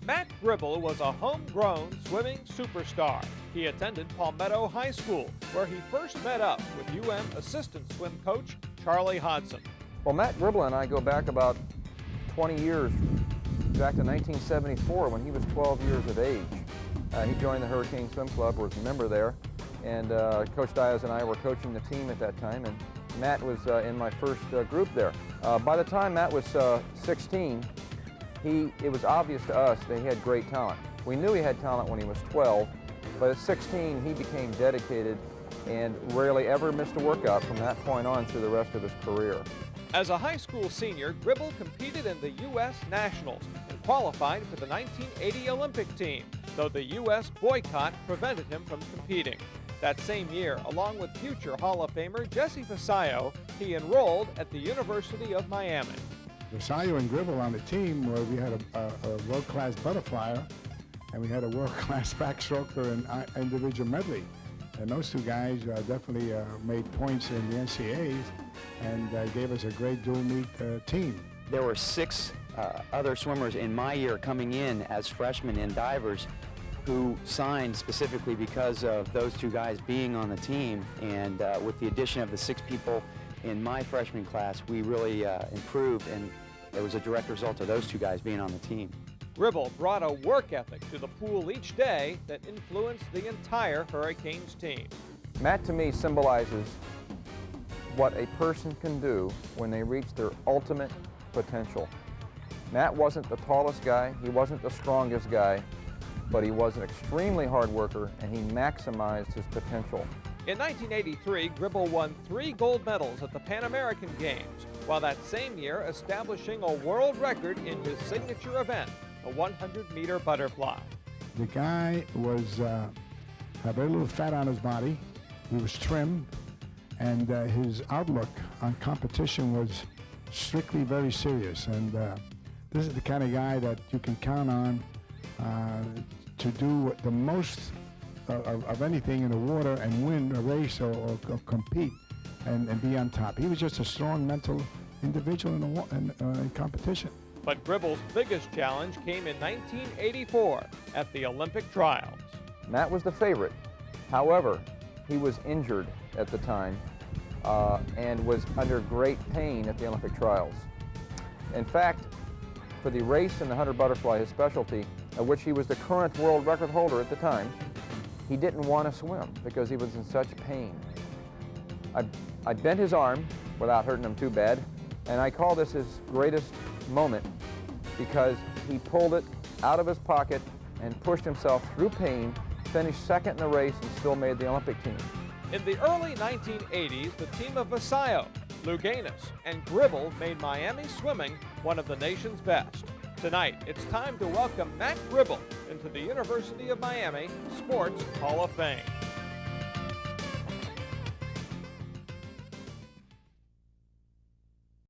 Matt Gribble was a homegrown swimming superstar. He attended Palmetto High School, where he first met up with assistant swim coach Charlie Hodgson. Well, Matt Gribble and I go back about 20 years, back to 1974 when he was 12 years of age. He joined the Hurricane Swim Club, was a member there, and Coach Diaz and I were coaching the team at that time, and Matt was in my first group there. By the time Matt was 16, it was obvious to us that he had great talent. We knew he had talent when he was 12, but at 16 he became dedicated and rarely ever missed a workout from that point on through the rest of his career. As a high school senior, Gribble competed in the U.S. Nationals and qualified for the 1980 Olympic team, though the U.S. boycott prevented him from competing. That same year, along with future Hall of Famer Jesse Vasayo, he enrolled at the University of Miami. Vasayo and Gribble on the team, where we had a world-class butterflyer, and we had a world-class backstroker and individual medley. And those two guys definitely made points in the NCAAs and gave us a great dual meet team. There were 6 other swimmers in my year coming in as freshmen and divers who signed specifically because of those two guys being on the team. And with the addition of the 6 people in my freshman class, we really improved, and it was a direct result of those two guys being on the team. Gribble brought a work ethic to the pool each day that influenced the entire Hurricanes team. Matt, to me, symbolizes what a person can do when they reach their ultimate potential. Matt wasn't the tallest guy, he wasn't the strongest guy, but he was an extremely hard worker, and he maximized his potential. In 1983, Gribble won 3 gold medals at the Pan American Games, while that same year establishing a world record in his signature event, the 100-meter butterfly. The guy was had very little fat on his body. He was trim, and his outlook on competition was strictly very serious. And this is the kind of guy that you can count on to do the most of anything in the water and win a race or compete and be on top. He was just a strong mental individual in competition. But Gribble's biggest challenge came in 1984 at the Olympic trials. Matt was the favorite. However, he was injured at the time and was under great pain at the Olympic trials. In fact, for the race in the 100 butterfly, his specialty, of which he was the current world record holder at the time, he didn't want to swim because he was in such pain. I bent his arm without hurting him too bad, and I call this his greatest moment because he pulled it out of his pocket and pushed himself through pain, finished second in the race, and still made the Olympic team. In the early 1980s, the team of Vasayo, Luganis, and Gribble made Miami swimming one of the nation's best. Tonight, it's time to welcome Matt Gribble into the University of Miami Sports Hall of Fame.